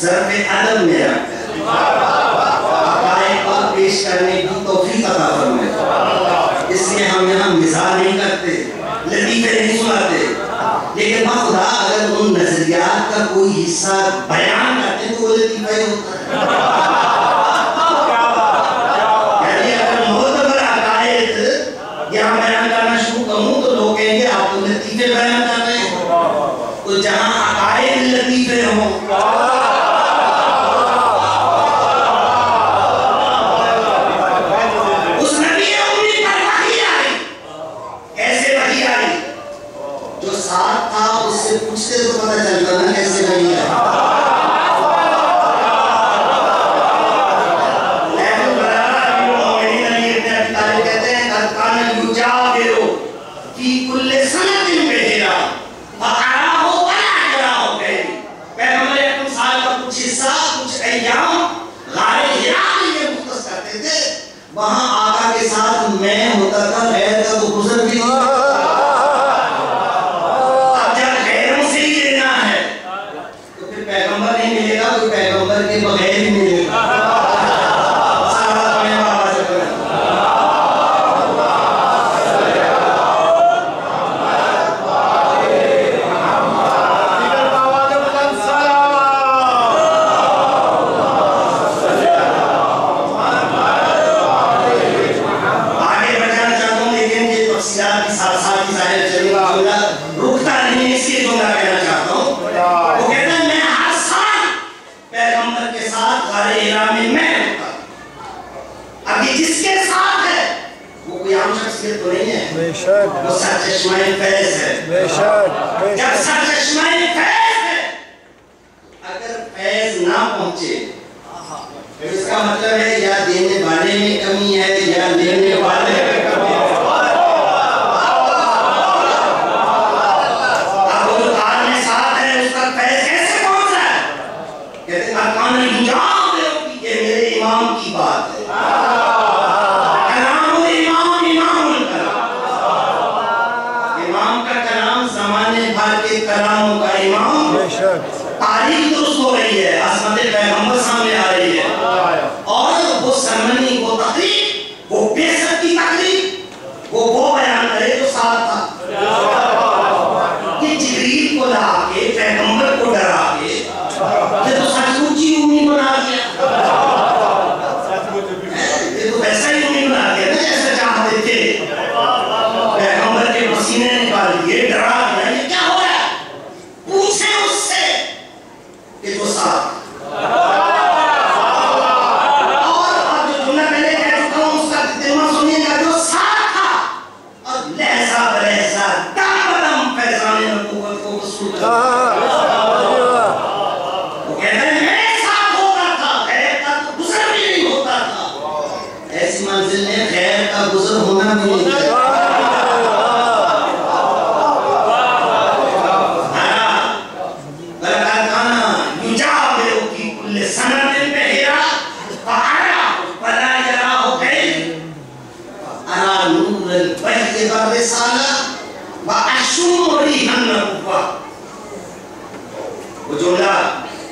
ظرف ادب میں رکھ کر حقائق کو پیش کرنے کی توفیق عطا فرمائے. اس لیے ہم یہاں مزاح نہیں کرتے، لطیفے نہیں سناتے، لیکن بخدا اگر ان نظریات کا کوئی حصہ بیان کرتے تو وہ لطیفہ ہی ہوتا ہے. یعنی اگر معتبر عقائد یہاں بیان کرنا شروع کروں تو لوگ کہیں گے آپ تو لطیفے بیان کر رہے ہیں. تو جہاں عقائد لطیفے ہوں پوچھتے تو پتہ چلتا نا کیسے نہیں ہے. کہتے ہیں کان یجاورو فی کل سنۃ بحرا فاراه ولا یراه غیر. پیغمبر اکرم سال کا کچھ حصہ کچھ ایام غار حرا میں یہ مختص کرتے تھے. وہاں آقا کے ساتھ میں ہوتا تھا، غیر کا تو گزر بھی نہیں. پیغمبر نہیں ملے گا، کوئی پیغمبر کے بغیر ہی ملے گا. آگے بڑھنا چاہتا ہوں لیکن یہ تفصیلات کی ساتھ ساتھ ہی ظاہر چلے گا. رکتا نہیں اس لیے جملہ کہنا چاہتا ہوں. وہ کہتا ہے میں ہر سال پیغمبر کے ساتھ غار حرا میں ہوتا. اب یہ جس کے ساتھ ہے وہ کوئی عام شخصیت تو نہیں ہے، وہ سرچشمہ فیض ہے. جب سرچشمہ فیض ہے، اگر فیض نہ پہنچے اس کا مطلب ہے یا دینے والے میں کمی ہے یا لینے والے میں کمی ہے. یہ میرے امام کی بات ہے. کلام امام الکلام، امام کا کلام زمانے بھر کے کلاموں کا امام. تاریخ درست ہو رہی ہے، عظمت پیغمبر سامنے آ رہی ہے، اور وہ سرمنی، وہ تقریب، وہ بیست کی تقریب، وہ بیان کرے جو ساتھ تھا. کہ جبریل کو لا کے پیغمبر کو ڈرا کے یہ تو سچ مچی امید بنا دیا. یہ تو ویسا ہی امید بنا دیا نا جیسے چاہتے تھے. پیغمبر کے پسینے نکال دیے، ڈرا دیا. یہ کیا ہو رہا ہے؟ پوچھیں اس سے کہ جو ساتھ. اور جو جملہ پہلے کہہ چکا ہوں اس کا ترجمہ سنیے گا. جو ساتھ تھا اور لہجہ بلہجہ دم بدم فیضان نبوت کو وصول کر. منزل میں خیر کا گزر ہونا بھی نہیں ہے. وہ جملہ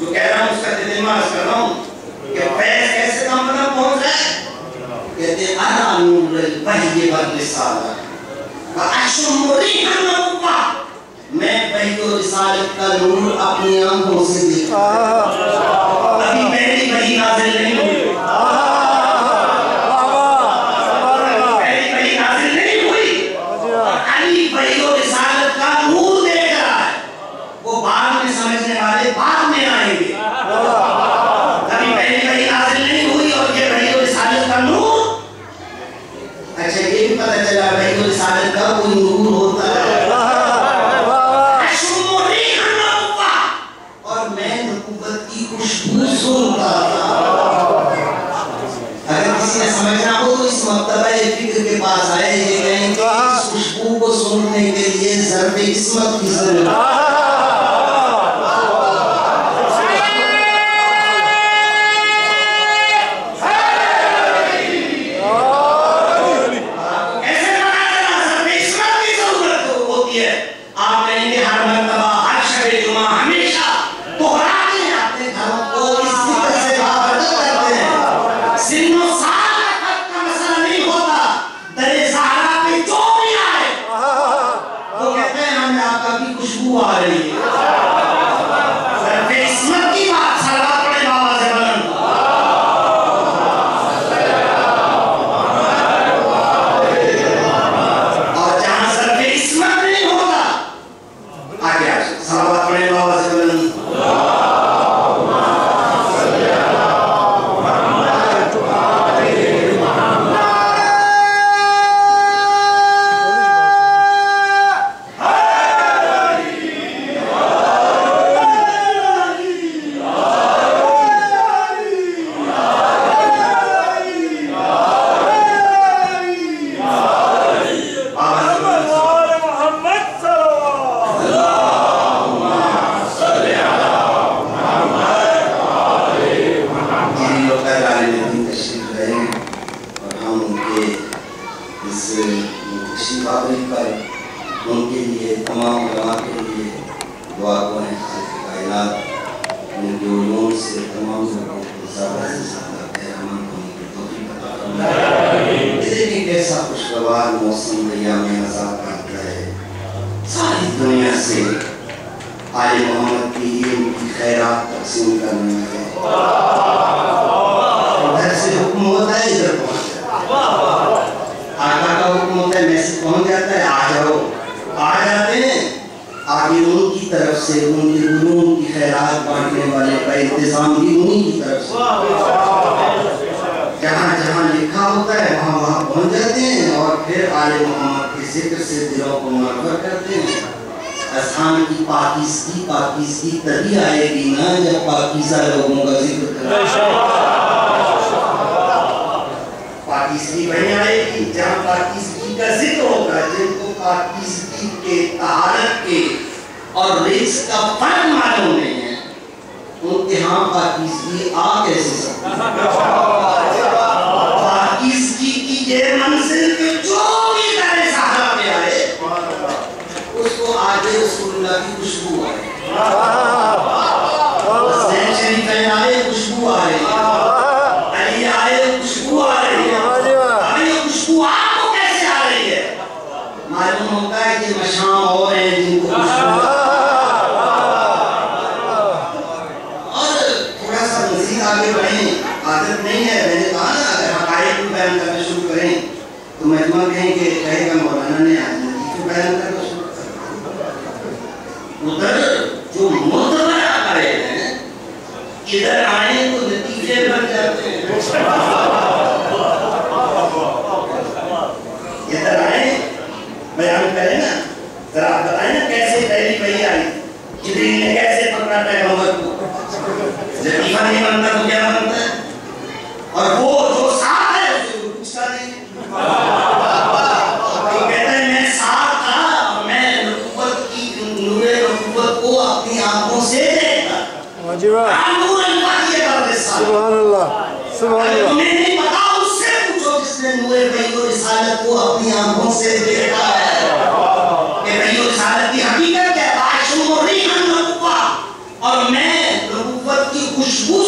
جو کہہ رہا ہوں اس کا ترجمہ کر رہا ہوں کہ فیض کیسے کام بنا پہنچ رہا ہے. کہتے ہیں ارا نور الوحی والرسالہ واشم ریح النبوہ. میں وحی و رسالت کا نور اپنی آنکھوں سے دیکھا. ابھی پہلی وحی نازل نہیں ہوئی، پہلی وحی نازل نہیں ہوئی، علی وحی و رسالت کا نور دیکھ رہا ہے. وہ بعد میں سمجھنے والے بعد میں آئیں گے. ابھی پہلی وحی نازل نہیں ہوئی اور یہ وحی و رسالت کا نور. اچھا یہ بھی پتہ چلا وحی و رسالت کا کوئی نور ہوتا ہے. اور میں نبوت کی خوشبو سنتا تھا. اگر کسی نے سمجھنا ہو تو اس مکتبہ فکر کے پاس آئے، یہ کہیں کہ اس خوشبو کو سننے کے لیے ضرب عصمت کی ضرورت ہے. آپ کہیں گے ہر مرتبہ ہر شب جمعہ ہمیشہ دوہراتے ہیں اپنے گھروں کو خیرات ان کے علوم سے تمام لوگوں کو زیادہ سے زیادہ بہرمان ہونے کی توفیق عطا فرمائے۔ دیکھیں کیسا خوشگوار موسم ایام عذاب کا آتا ہے، ساری دنیا سے آل محمد کی ان کی خیرات تقسیم کرنے میں ہے، ادھر سے حکم ہوتا ہے ادھر پہنچ جاتا ہے، آقا کا حکم ہوتا ہے میسج پہنچ جاتا ہے آ جاؤ، آ جاتے ہیں، آگے ان کی طرف سے ان کے علوم کی خیرات بانٹنے والے کا انتظام بھی انہی کی طرف سے، جہاں جہاں لکھا ہوتا ہے وہاں وہاں پہنچ جاتے ہیں، اور پھر آل محمد کے ذکر سے دلوں کو منور کرتے ہیں۔ اذہان کی پاکیزگی تبھی آئے گی نا جب پاکیزہ لوگوں کا ذکر کریں، پاکیزگی وہیں آئے گی جہاں پاکیزگی کا ذکر ہوگا، جن کو پاکیزگی کے، طہارت کے اور رزق کا فرق معلوم نہیں ہے، ان کے ہاں پاکیزگی آ کیسے سکتی ہے؟ پاکیزگی کی یہ منزل کے جو بھی در صحرا پہ آئے اس کو آگے رسول اللہ کی خوشبو آئے، حسین شریف آئے خوشبو آ رہی ہے، علی آئے خوشبو آ رہی ہے، اب یہ خوشبو آپ کو کیسے آ رہی ہے؟ معلوم ہوتا ہے کہ مشام اور ہیں جن کو خوشبو آگے بڑھیں، عادت نہیں ہے، میں نے کہا نا اگر حقائق کو بیان کرنا شروع کریں تو مجمع کہیں کہ کہے گا مولانا نے آج نتیجے کو بیان کرنا شروع کریں، ادھر جو معتبر حقائق ہیں ادھر آئیں تو نتیجے بن جاتے ہیں، ادھر آئیں بیان کریں نا، ذرا آپ بتائیں نا کیسے پہلی وحی آئی، جبریل نے کیسے پکڑا پیغمبر کو، لطیفہ نہیں بنتا تو کیا بنتا ہے؟ اور وہ جو ساتھ ہے اسے کوئی پوچھتا نہیں، وہ کہتا ہے میں ساتھ تھا اور میں نبوت کی نور نبوت کو اپنی آنکھوں سے دیکھتا، نور اللہ کی سبحان اللہ، تمہیں نہیں پتا اس سے پوچھو جس نے نور وحی و رسالت کو اپنی آنکھوں سے دیکھا ہے کہ وحی و رسالت کی حقیقت ہے، اور میں نبوت کی خوشبو